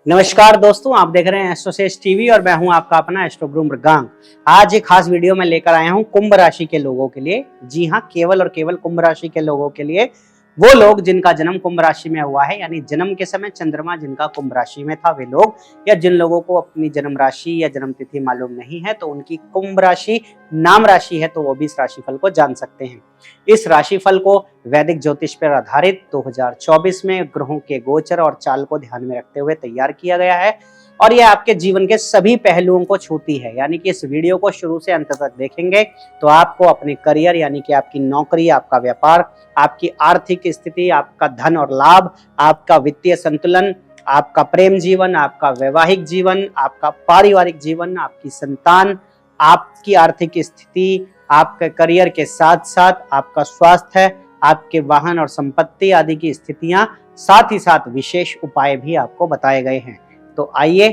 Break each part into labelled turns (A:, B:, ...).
A: नमस्कार दोस्तों, आप देख रहे हैं एस्ट्रोसेज टीवी और मैं हूं आपका अपना एस्ट्रो गुरु मृगांक। आज एक खास वीडियो में लेकर आया हूं कुंभ राशि के लोगों के लिए। जी हां, केवल और केवल कुंभ राशि के लोगों के लिए। वो लोग जिनका जन्म कुंभ राशि में हुआ है, यानी जन्म के समय चंद्रमा जिनका कुंभ राशि में था वे लोग, या जिन लोगों को अपनी जन्म राशि या जन्म तिथि मालूम नहीं है तो उनकी कुंभ राशि नाम राशि है, तो वो भी इस राशिफल को जान सकते हैं। इस राशिफल को वैदिक ज्योतिष पर आधारित 2024 में ग्रहों के गोचर और चाल को ध्यान में रखते हुए तैयार किया गया है और यह आपके जीवन के सभी पहलुओं को छूती है। यानी कि इस वीडियो को शुरू से अंत तक देखेंगे तो आपको अपने करियर, यानी कि आपकी नौकरी, आपका व्यापार, आपकी आर्थिक स्थिति, आपका धन और लाभ, आपका वित्तीय संतुलन, आपका प्रेम जीवन, आपका वैवाहिक जीवन, आपका पारिवारिक जीवन, आपकी संतान, आपकी आर्थिक स्थिति, आपके करियर के साथ साथ आपका स्वास्थ्य, आपके वाहन और संपत्ति आदि की स्थितियां, साथ ही साथ विशेष उपाय भी आपको बताए गए हैं। तो आइए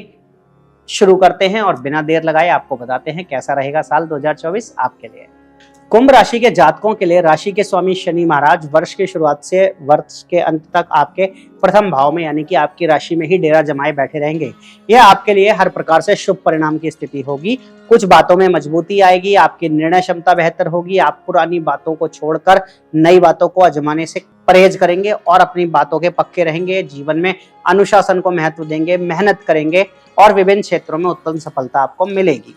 A: शुरू करते हैं और बिना देर लगाए आपको बताते हैं कैसा रहेगा साल 2024 आपके लिए। कुंभ राशि के जातकों के लिए राशि के स्वामी शनि महाराज वर्ष की शुरुआत से वर्ष के अंत तक आपके प्रथम भाव में, यानी कि आपकी राशि में ही डेरा जमाए बैठे रहेंगे। यह आपके लिए हर प्रकार से शुभ परिणाम की स्थिति होगी। कुछ बातों में मजबूती आएगी, आपकी निर्णय क्षमता बेहतर होगी, आप पुरानी बातों को छोड़कर नई बातों को आजमाने से परहेज करेंगे और अपनी बातों के पक्के रहेंगे। जीवन में अनुशासन को महत्व देंगे, मेहनत करेंगे और विभिन्न क्षेत्रों में उत्तम सफलता आपको मिलेगी।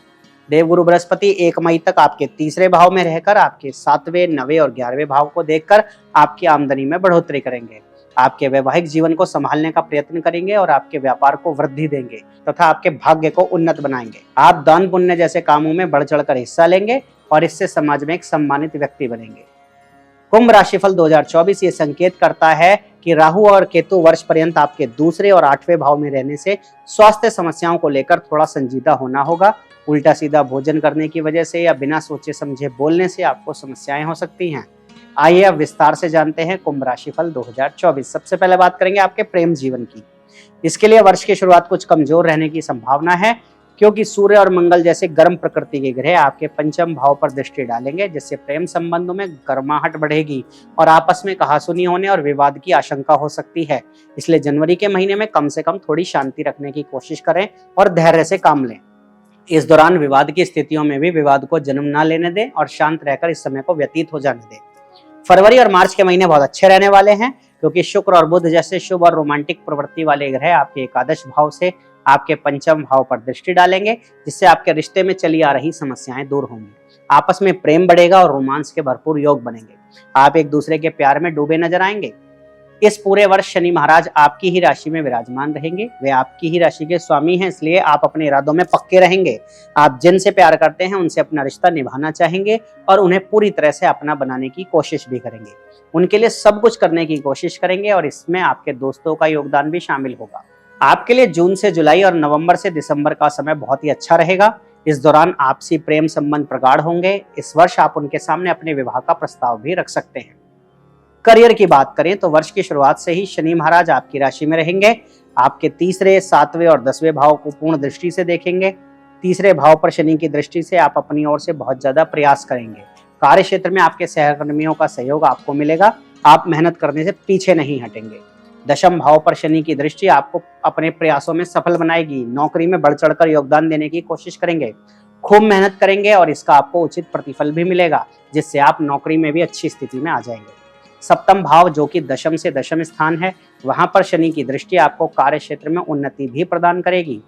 A: देवगुरु बृहस्पति 1 मई तक आपके तीसरे भाव में रहकर आपके 7वें, 9वें और 11वें भाव को देखकर आपकी आमदनी में बढ़ोतरी करेंगे। आपके वैवाहिक जीवन को संभालने का प्रयत्न करेंगे और आपके व्यापार को वृद्धि देंगे तथा आपके भाग्य को उन्नत बनाएंगे। आप दान पुण्य जैसे कामों में बढ़ चढ़कर हिस्सा लेंगे और इससे समाज में एक सम्मानित व्यक्ति बनेंगे। कुंभ राशिफल 2024 ये संकेत करता है कि राहु और केतु वर्ष पर्यंत आपके दूसरे और 8वें भाव में रहने से स्वास्थ्य समस्याओं को लेकर थोड़ा संजीदा होना होगा। उल्टा सीधा भोजन करने की वजह से या बिना सोचे समझे बोलने से आपको समस्याएं हो सकती हैं। आइए अब विस्तार से जानते हैं कुंभ राशिफल 2024। सबसे पहले बात करेंगे आपके प्रेम जीवन की। इसके लिए वर्ष की शुरुआत कुछ कमजोर रहने की संभावना है, क्योंकि सूर्य और मंगल जैसे गर्म प्रकृति के ग्रह आपके पंचम भाव पर दृष्टि डालेंगे, जिससे प्रेम संबंधों में गर्माहट बढ़ेगी और आपस में कहासुनी होने और विवाद की आशंका हो सकती है। इसलिए जनवरी के महीने में कम से कम थोड़ी शांति रखने की कोशिश करें और धैर्य से काम लें। इस दौरान विवाद की स्थितियों में भी विवाद को जन्म ना लेने दें और शांत रहकर इस समय को व्यतीत हो जाने दें। फरवरी और मार्च के महीने बहुत अच्छे रहने वाले हैं, क्योंकि शुक्र और बुध जैसे शुभ और रोमांटिक प्रवृत्ति वाले ग्रह आपके एकादश भाव से आपके पंचम भाव पर दृष्टि डालेंगे, जिससे आपके रिश्ते में चली आ रही समस्याएं दूर होंगी। आपस में प्रेम बढ़ेगा और रोमांस के भरपूर योग बनेंगे। आप एक दूसरे के प्यार में डूबे नजर आएंगे। इस पूरे वर्ष शनि महाराज आपकी ही राशि में विराजमान रहेंगे। वे आपकी ही राशि के स्वामी हैं, इसलिए आप अपने इरादों में पक्के रहेंगे। आप जिनसे प्यार करते हैं उनसे अपना रिश्ता निभाना चाहेंगे और उन्हें पूरी तरह से अपना बनाने की कोशिश भी करेंगे। उनके लिए सब कुछ करने की कोशिश करेंगे और इसमें आपके दोस्तों का योगदान भी शामिल होगा। आपके लिए जून से जुलाई और नवंबर से दिसंबर का समय बहुत ही अच्छा रहेगा। इस दौरान आपसी प्रेम संबंध प्रगाढ़ होंगे। इस वर्ष आप उनके सामने अपने विवाह का प्रस्ताव भी रख सकते हैं। करियर की बात करें तो वर्ष की शुरुआत से ही शनि महाराज आपकी राशि में रहेंगे। आपके तीसरे, 7वें और 10वें भाव को पूर्ण दृष्टि से देखेंगे। तीसरे भाव पर शनि की दृष्टि से आप अपनी ओर से बहुत ज्यादा प्रयास करेंगे। कार्य क्षेत्र में आपके सहकर्मियों का सहयोग आपको मिलेगा। आप मेहनत करने से पीछे नहीं हटेंगे। दशम भाव पर शनि की दृष्टि आपको अपने प्रयासों में सफल बनाएगी। नौकरी में बढ़ चढ़कर योगदान देने की कोशिश करेंगे, खूब मेहनत करेंगे और इसका आपको उचित प्रतिफल भी मिलेगा, जिससे आप नौकरी में भी अच्छी स्थिति में आ जाएंगे। सप्तम भाव, जो कि दशम से दशम स्थान है, वहां पर शनि की दृष्टि आपको कार्य क्षेत्र में उन्नति भी प्रदान करेगी।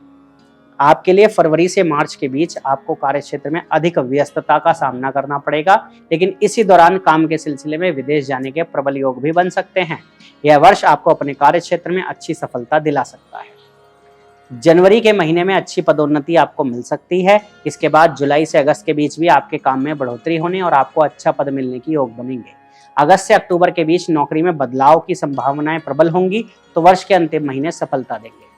A: आपके लिए फरवरी से मार्च के बीच आपको कार्य क्षेत्र में अधिक व्यस्तता का सामना करना पड़ेगा, लेकिन इसी दौरान काम के सिलसिले में विदेश जाने के प्रबल योग भी बन सकते हैं। यह वर्ष आपको अपने कार्य क्षेत्र में अच्छी सफलता दिला सकता है। जनवरी के महीने में अच्छी पदोन्नति आपको मिल सकती है। इसके बाद जुलाई से अगस्त के बीच भी आपके काम में बढ़ोतरी होने और आपको अच्छा पद मिलने की योग बनेंगे। अगस्त से अक्टूबर के बीच नौकरी में बदलाव की संभावनाएं प्रबल होंगी, तो वर्ष के अंतिम महीने सफलता देंगे।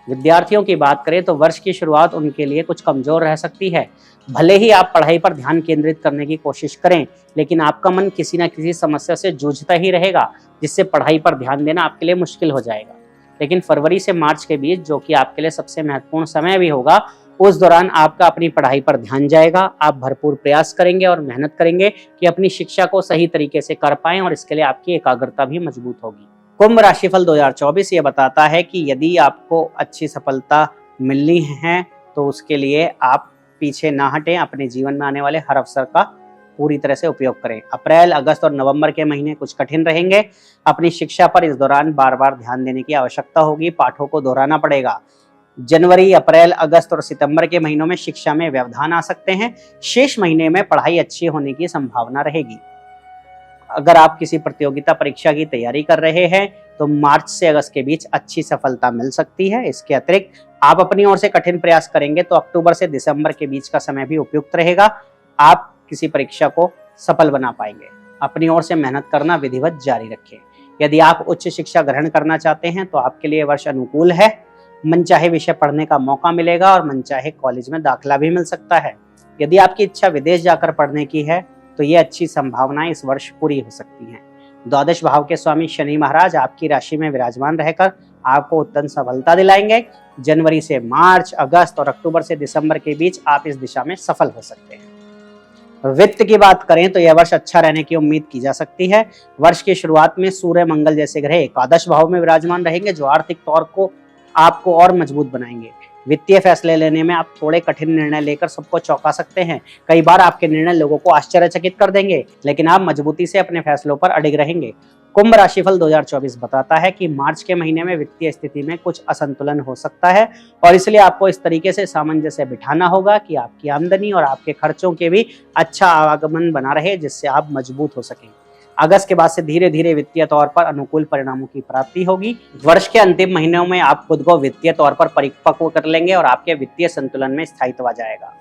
A: विद्यार्थियों की बात करें तो वर्ष की शुरुआत उनके लिए कुछ कमजोर रह सकती है। भले ही आप पढ़ाई पर ध्यान केंद्रित करने की कोशिश करें, लेकिन आपका मन किसी न किसी समस्या से जूझता ही रहेगा, जिससे पढ़ाई पर ध्यान देना आपके लिए मुश्किल हो जाएगा। लेकिन फरवरी से मार्च के बीच, जो कि आपके लिए सबसे महत्वपूर्ण समय भी होगा, उस दौरान आपका अपनी पढ़ाई पर ध्यान जाएगा। आप भरपूर प्रयास करेंगे और मेहनत करेंगे कि अपनी शिक्षा को सही तरीके से कर पाएं और इसके लिए आपकी एकाग्रता भी मजबूत होगी। कुंभ राशिफल 2024 ये बताता है कि यदि आपको अच्छी सफलता मिलनी है तो उसके लिए आप पीछे ना हटें, अपने जीवन में आने वाले हर अवसर का पूरी तरह से उपयोग करें। अप्रैल, अगस्त और नवंबर के महीने कुछ कठिन रहेंगे। अपनी शिक्षा पर इस दौरान बार-बार ध्यान देने की आवश्यकता होगी, पाठों को दोहराना पड़ेगा। जनवरी, अप्रैल, अगस्त और सितंबर के महीनों में शिक्षा में व्यवधान आ सकते हैं। शेष महीने में पढ़ाई अच्छी होने की संभावना रहेगी। अगर आप किसी प्रतियोगिता परीक्षा की तैयारी कर रहे हैं तो मार्च से अगस्त के बीच अच्छी सफलता मिल सकती है। इसके अतिरिक्त आप अपनी ओर से कठिन प्रयास करेंगे तो अक्टूबर से दिसंबर के बीच का समय भी उपयुक्त रहेगा। आप किसी परीक्षा को सफल बना पाएंगे। अपनी ओर से मेहनत करना विधिवत जारी रखें। यदि आप उच्च शिक्षा ग्रहण करना चाहते हैं तो आपके लिए वर्ष अनुकूल है। मनचाहे विषय पढ़ने का मौका मिलेगा और मनचाहे कॉलेज में दाखिला भी मिल सकता है। यदि आपकी इच्छा विदेश जाकर पढ़ने की है तो ये अच्छी संभावनाएं इस वर्ष पूरी हो सकती हैं। द्वादश भाव के स्वामी शनि महाराज आपकी राशि में विराजमान रहकर आपको उत्तम सफलता दिलाएंगे। जनवरी से मार्च, अगस्त और अक्टूबर से दिसंबर के बीच आप इस दिशा में सफल हो सकते हैं। वित्त की बात करें तो यह वर्ष अच्छा रहने की उम्मीद की जा सकती है। वर्ष की शुरुआत में सूर्य, मंगल जैसे ग्रह एकादश भाव में विराजमान रहेंगे जो आर्थिक तौर को आपको और मजबूत बनाएंगे। वित्तीय फैसले लेने में आप थोड़े कठिन निर्णय लेकर सबको चौंका सकते हैं। कई बार आपके निर्णय लोगों को आश्चर्यचकित कर देंगे, लेकिन आप मजबूती से अपने फैसलों पर अडिग रहेंगे। कुंभ राशिफल 2024 बताता है कि मार्च के महीने में वित्तीय स्थिति में कुछ असंतुलन हो सकता है और इसलिए आपको इस तरीके से सामंजस्य बिठाना होगा कि आपकी आमदनी और आपके खर्चों के भी अच्छा आवागमन बना रहे, जिससे आप मजबूत हो सकें। अगस्त के बाद से धीरे धीरे वित्तीय तौर पर अनुकूल परिणामों की प्राप्ति होगी। वर्ष के अंतिम महीनों में आप खुद को वित्तीय तौर पर परिपक्व कर लेंगे और आपके वित्तीय संतुलन में स्थायित्व आ जाएगा।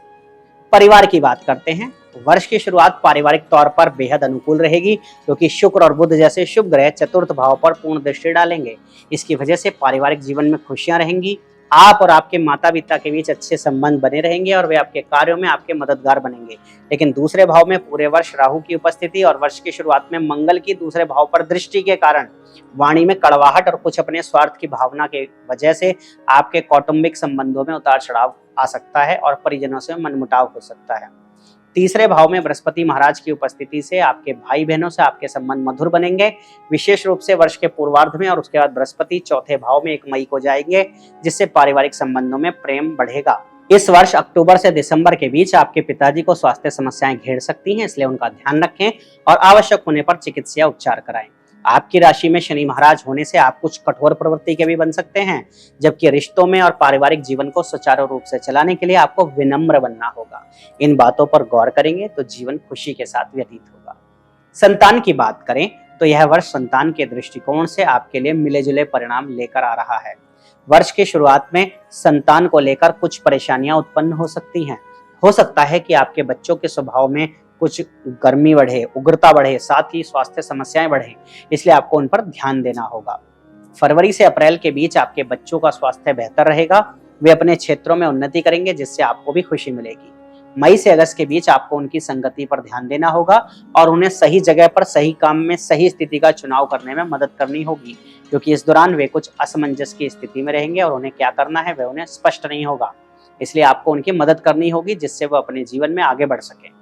A: परिवार की बात करते हैं। वर्ष की शुरुआत पारिवारिक तौर पर बेहद अनुकूल रहेगी क्योंकि शुक्र और बुध जैसे शुभ ग्रह चतुर्थ भाव पर पूर्ण दृष्टि डालेंगे। इसकी वजह से पारिवारिक जीवन में खुशियां रहेंगी। आप और आपके माता पिता के बीच अच्छे संबंध बने रहेंगे और वे आपके कार्यों में आपके मददगार बनेंगे। लेकिन दूसरे भाव में पूरे वर्ष राहु की उपस्थिति और वर्ष की शुरुआत में मंगल की दूसरे भाव पर दृष्टि के कारण वाणी में कड़वाहट और कुछ अपने स्वार्थ की भावना के वजह से आपके कौटुंबिक संबंधों में उतार चढ़ाव आ सकता है और परिजनों से मनमुटाव हो सकता है। तीसरे भाव में बृहस्पति महाराज की उपस्थिति से आपके भाई बहनों से आपके संबंध मधुर बनेंगे, विशेष रूप से वर्ष के पूर्वार्ध में। और उसके बाद बृहस्पति चौथे भाव में 1 मई को जाएंगे, जिससे पारिवारिक संबंधों में प्रेम बढ़ेगा। इस वर्ष अक्टूबर से दिसंबर के बीच आपके पिताजी को स्वास्थ्य समस्याएं घेर सकती हैं, इसलिए उनका ध्यान रखें और आवश्यक होने पर चिकित्सा उपचार कराएं। आपकी राशि में शनि महाराज होने से आप कुछ कठोर प्रवृत्ति के भी बन सकते हैं, जबकि रिश्तों में और पारिवारिक जीवन को सुचारू रूप से चलाने के लिए आपको विनम्र बनना होगा। इन बातों पर गौर करेंगे तो जीवन खुशी के साथ व्यतीत होगा। संतान की बात करें तो यह वर्ष संतान के दृष्टिकोण से आपके लिए मिले जुले परिणाम लेकर आ रहा है। वर्ष की शुरुआत में संतान को लेकर कुछ परेशानियां उत्पन्न हो सकती हैं। हो सकता है कि आपके बच्चों के स्वभाव में कुछ गर्मी बढ़े, उग्रता बढ़े, साथ ही स्वास्थ्य समस्याएं बढ़े, इसलिए आपको उन पर ध्यान देना होगा। फरवरी से अप्रैल के बीच आपके बच्चों का स्वास्थ्य बेहतर रहेगा। वे अपने क्षेत्रों में उन्नति करेंगे, जिससे आपको भी खुशी मिलेगी। मई से अगस्त के बीच आपको उनकी संगति पर ध्यान देना होगा और उन्हें सही जगह पर सही काम में सही स्थिति का चुनाव करने में मदद करनी होगी, क्योंकि इस दौरान वे कुछ असमंजस की स्थिति में रहेंगे और उन्हें क्या करना है वह उन्हें स्पष्ट नहीं होगा। इसलिए आपको उनकी मदद करनी होगी, जिससे वह अपने जीवन में आगे बढ़ सके।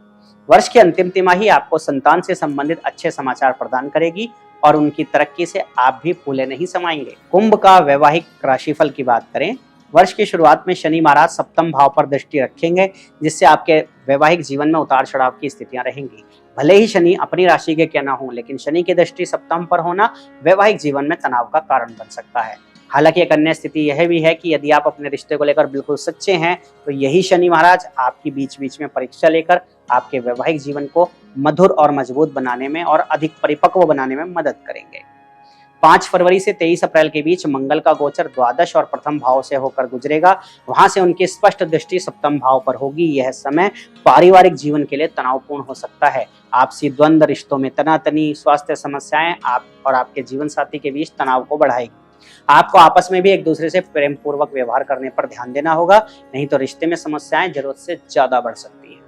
A: वर्ष की अंतिम तिमाही आपको संतान से संबंधित अच्छे समाचार प्रदान करेगी और उनकी तरक्की से आप भी फूले नहीं समाएंगे। कुंभ का वैवाहिक राशिफल की बात करें। वर्ष की शुरुआत में शनि महाराज सप्तम भाव पर दृष्टि रखेंगे, जिससे आपके वैवाहिक जीवन में उतार चढ़ाव की स्थितियां रहेंगी। भले ही शनि अपनी राशि के क्या ना हो, लेकिन शनि की दृष्टि सप्तम पर होना वैवाहिक जीवन में तनाव का कारण बन सकता है। हालांकि एक अन्य स्थिति यह भी है कि यदि आप अपने रिश्ते को लेकर बिल्कुल सच्चे हैं तो यही शनि महाराज आपकी बीच बीच में परीक्षा लेकर आपके वैवाहिक जीवन को मधुर और मजबूत बनाने में और अधिक परिपक्व बनाने में मदद करेंगे। 5 फरवरी से 23 अप्रैल के बीच मंगल का गोचर द्वादश और प्रथम भाव से होकर गुजरेगा। वहां से उनकी स्पष्ट दृष्टि सप्तम भाव पर होगी। यह समय पारिवारिक जीवन के लिए तनावपूर्ण हो सकता है। आपसी द्वंद्व, रिश्तों में तनातनी, स्वास्थ्य समस्याएं आप और आपके जीवन साथी के बीच तनाव को बढ़ाएगी। आपको आपस में भी एक दूसरे से प्रेम पूर्वक व्यवहार करने पर ध्यान देना होगा, नहीं तो रिश्ते में समस्याएं जरूरत से ज्यादा बढ़ सकती हैं।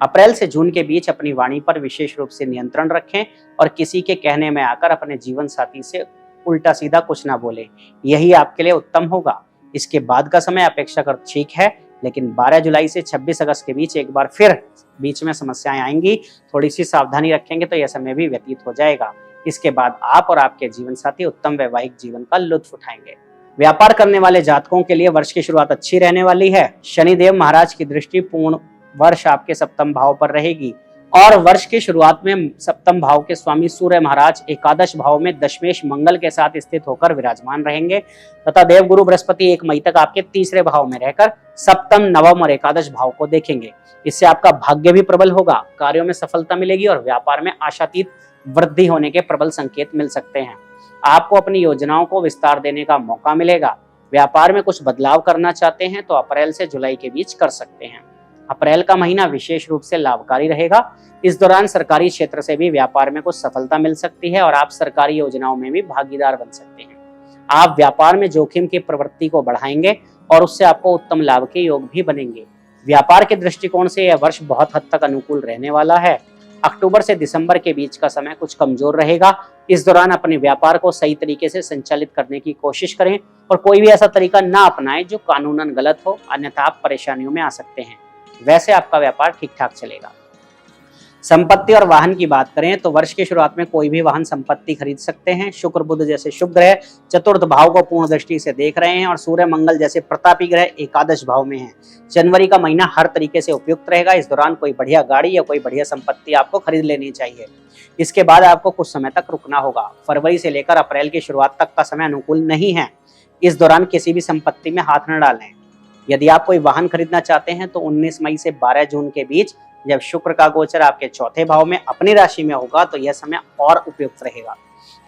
A: अप्रैल से जून के बीच अपनी वाणी पर विशेष रूप से नियंत्रण रखें और किसी के कहने में आकर अपने जीवन साथी से उल्टा सीधा कुछ ना बोले, यही आपके लिए उत्तम होगा। इसके बाद का समय अपेक्षाकृत ठीक है, लेकिन 12 जुलाई से 26 अगस्त के बीच एक बार फिर बीच में समस्याएं आएंगी। थोड़ी सी सावधानी रखेंगे तो यह समय भी व्यतीत हो जाएगा। इसके बाद आप और आपके जीवन साथी उत्तम वैवाहिक जीवन का लुत्फ उठाएंगे। व्यापार करने वाले जातकों के लिए वर्ष की शुरुआत अच्छी रहने वाली है। शनिदेव महाराज की दृष्टि पूर्ण वर्ष आपके सप्तम भाव पर रहेगी और वर्ष की शुरुआत में सप्तम भाव के स्वामी सूर्य महाराज एकादश भाव में दशमेश मंगल के साथ स्थित होकर विराजमान रहेंगे तथा देवगुरु बृहस्पति 1 मई तक आपके तीसरे भाव में रहकर सप्तम, नवम और एकादश भाव को देखेंगे। इससे आपका भाग्य भी प्रबल होगा, कार्यों में सफलता मिलेगी और व्यापार में आशातीत वृद्धि होने के प्रबल संकेत मिल सकते हैं। आपको अपनी योजनाओं को विस्तार देने का मौका मिलेगा। व्यापार में कुछ बदलाव करना चाहते हैं तो अप्रैल से जुलाई के बीच कर सकते हैं। अप्रैल का महीना विशेष रूप से लाभकारी रहेगा। इस दौरान सरकारी क्षेत्र से भी व्यापार में कुछ सफलता मिल सकती है और आप सरकारी योजनाओं में भी भागीदार बन सकते हैं। आप व्यापार में जोखिम की प्रवृत्ति को बढ़ाएंगे और उससे आपको उत्तम लाभ के योग भी बनेंगे। व्यापार के दृष्टिकोण से यह वर्ष बहुत हद तक अनुकूल रहने वाला है। अक्टूबर से दिसंबर के बीच का समय कुछ कमजोर रहेगा। इस दौरान अपने व्यापार को सही तरीके से संचालित करने की कोशिश करें और कोई भी ऐसा तरीका ना अपनाएं जो कानूनन गलत हो, अन्यथा आप परेशानियों में आ सकते हैं। वैसे आपका व्यापार ठीक ठाक चलेगा। संपत्ति और वाहन की बात करें तो वर्ष की शुरुआत में कोई भी वाहन संपत्ति खरीद सकते हैं। शुक्र बुध जैसे शुभ ग्रह चतुर्थ भाव को पूर्ण दृष्टि से देख रहे हैं और सूर्य मंगल जैसे प्रतापी ग्रह एकादश भाव में हैं। जनवरी का महीना हर तरीके से उपयुक्त रहेगा। इस दौरान कोई बढ़िया गाड़ी या कोई बढ़िया संपत्ति आपको खरीद लेनी चाहिए। इसके बाद आपको कुछ समय तक रुकना होगा। फरवरी से लेकर अप्रैल की शुरुआत तक का समय अनुकूल नहीं है। इस दौरान किसी भी संपत्ति में हाथ न डालें। यदि आप कोई वाहन खरीदना चाहते हैं तो 19 मई से 12 जून के बीच जब शुक्र का गोचर आपके चौथे भाव में अपनी राशि में होगा तो यह समय और उपयुक्त रहेगा।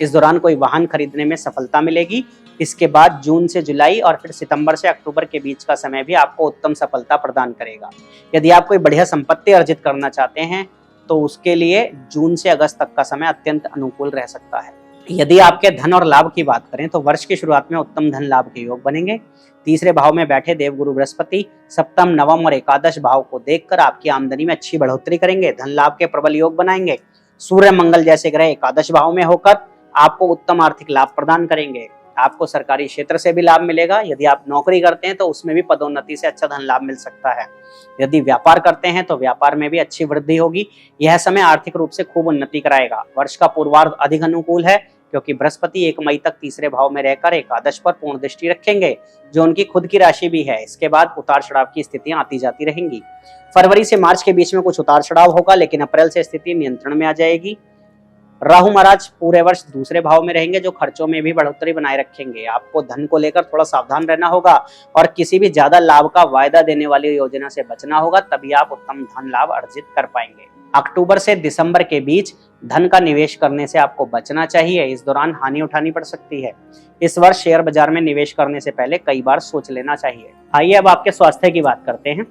A: इस दौरान कोई वाहन खरीदने में सफलता मिलेगी। इसके बाद जून से जुलाई और फिर सितंबर से अक्टूबर के बीच का समय भी आपको उत्तम सफलता प्रदान करेगा। यदि आप कोई बढ़िया संपत्ति अर्जित करना चाहते हैं तो उसके लिए जून से अगस्त तक का समय अत्यंत अनुकूल रह सकता है। यदि आपके धन और लाभ की बात करें तो वर्ष की शुरुआत में उत्तम धन लाभ के योग बनेंगे। तीसरे भाव में बैठे देवगुरु बृहस्पति सप्तम, नवम और एकादश भाव को देखकर आपकी आमदनी में अच्छी बढ़ोतरी करेंगे, धन लाभ के प्रबल योग बनाएंगे। सूर्य मंगल जैसे ग्रह एकादश भाव में होकर आपको उत्तम आर्थिक लाभ प्रदान करेंगे। आपको सरकारी क्षेत्र से भी लाभ मिलेगा। यदि आप नौकरी करते हैं तो उसमें भी पदोन्नति से अच्छा धन लाभ मिल सकता है। यदि व्यापार करते हैं तो व्यापार में भी अच्छी वृद्धि होगी। यह समय आर्थिक रूप से खूब उन्नति कराएगा। वर्ष का पूर्वार्ध अधिक अनुकूल है क्योंकि बृहस्पति 1 मई तक तीसरे भाव में रहकर एकादश पर पूर्ण दृष्टि रखेंगे जो उनकी खुद की राशि भी है। इसके बाद उतार चढ़ाव की स्थितियां आती जाती रहेंगी। फरवरी से मार्च के बीच में कुछ उतार चढ़ाव होगा लेकिन अप्रैल से स्थिति नियंत्रण में आ जाएगी। राहु महाराज पूरे वर्ष दूसरे भाव में रहेंगे जो खर्चों में भी बढ़ोतरी बनाए रखेंगे। आपको धन को लेकर थोड़ा सावधान रहना होगा और किसी भी ज्यादा लाभ का वायदा देने वाली योजना से बचना होगा, तभी आप उत्तम धन लाभ अर्जित कर पाएंगे। अक्टूबर से दिसंबर के बीच धन का निवेश करने से आपको बचना चाहिए। इस दौरान हानि उठानी पड़ सकती है। इस वर्ष शेयर बाजार में निवेश करने से पहले कई बार सोच लेना चाहिए। आइए अब आपके स्वास्थ्य की बात करते हैं।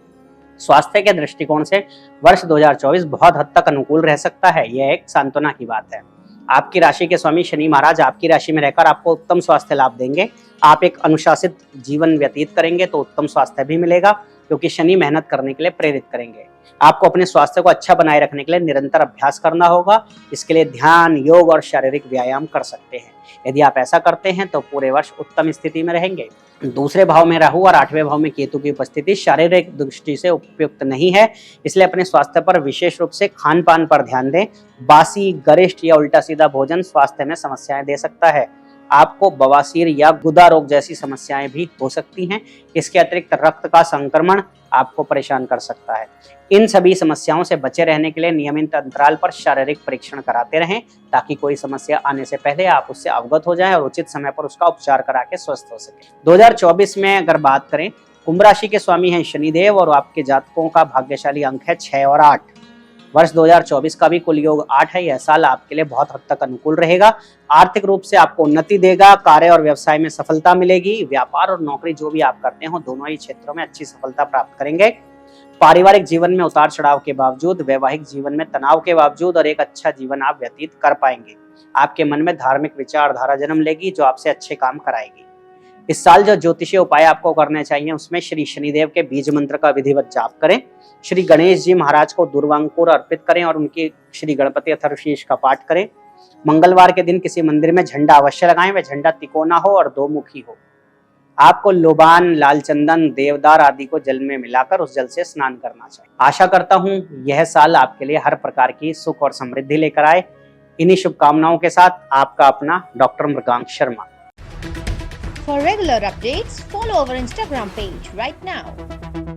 A: स्वास्थ्य के दृष्टिकोण से वर्ष 2024 बहुत हद तक अनुकूल रह सकता है। यह एक सांत्वना की बात है। आपकी राशि के स्वामी शनि महाराज आपकी राशि में रहकर आपको उत्तम स्वास्थ्य लाभ देंगे। आप एक अनुशासित जीवन व्यतीत करेंगे तो उत्तम स्वास्थ्य भी मिलेगा क्योंकि शनि मेहनत करने के लिए प्रेरित करेंगे। आपको अपने स्वास्थ्य को अच्छा बनाए रखने के लिए निरंतर अभ्यास करना होगा। इसके लिए ध्यान, योग और शारीरिक व्यायाम कर सकते हैं। यदि आप ऐसा करते हैं तो पूरे वर्ष उत्तम स्थिति में रहेंगे। दूसरे भाव में राहु और 8वें भाव में केतु की उपस्थिति शारीरिक दृष्टि से उपयुक्त नहीं है, इसलिए अपने स्वास्थ्य पर विशेष रूप से खान पान पर ध्यान दें। बासी, गरिष्ठ या उल्टा सीधा भोजन स्वास्थ्य में समस्याएं दे सकता है। आपको बवासीर या गुदा रोग जैसी समस्याएं भी हो सकती हैं। इसके अतिरिक्त रक्त का संक्रमण आपको परेशान कर सकता है। इन सभी समस्याओं से बचे रहने के लिए नियमित अंतराल पर शारीरिक परीक्षण कराते रहें ताकि कोई समस्या आने से पहले आप उससे अवगत हो जाएं और उचित समय पर उसका उपचार करा के स्वस्थ हो सके। 2024 में अगर बात करें, कुंभ राशि के स्वामी हैं शनिदेव और आपके जातकों का भाग्यशाली अंक है 6 और 8। वर्ष 2024 का भी कुल योग 8 है। यह साल आपके लिए बहुत हद तक अनुकूल रहेगा। आर्थिक रूप से आपको उन्नति देगा। कार्य और व्यवसाय में सफलता मिलेगी। व्यापार और नौकरी जो भी आप करते हो दोनों ही क्षेत्रों में अच्छी सफलता प्राप्त करेंगे। पारिवारिक जीवन में उतार चढ़ाव के बावजूद, वैवाहिक जीवन में तनाव के बावजूद और एक अच्छा जीवन आप व्यतीत कर पाएंगे। आपके मन में धार्मिक विचारधारा जन्म लेगी जो आपसे अच्छे काम कराएगी। इस साल जो ज्योतिषीय उपाय आपको करने चाहिए उसमें श्री शनिदेव के बीज मंत्र का विधिवत जाप करें। श्री गणेश जी महाराज को दुर्वांकुर अर्पित करें और उनकी श्री गणपति अथर्वशीर्ष का पाठ करें। मंगलवार के दिन किसी मंदिर में झंडा अवश्य लगाएं। वह झंडा तिकोना हो और 2 मुखी हो। आपको लोबान, लाल चंदन, देवदार आदि को जल में मिलाकर उस जल से स्नान करना चाहिए। आशा करता हूँ यह साल आपके लिए हर प्रकार की सुख और समृद्धि लेकर आए। इन्हीं शुभकामनाओं के साथ आपका अपना doctor Mrigank Sharma.
B: For regular updates, follow our Instagram page right now.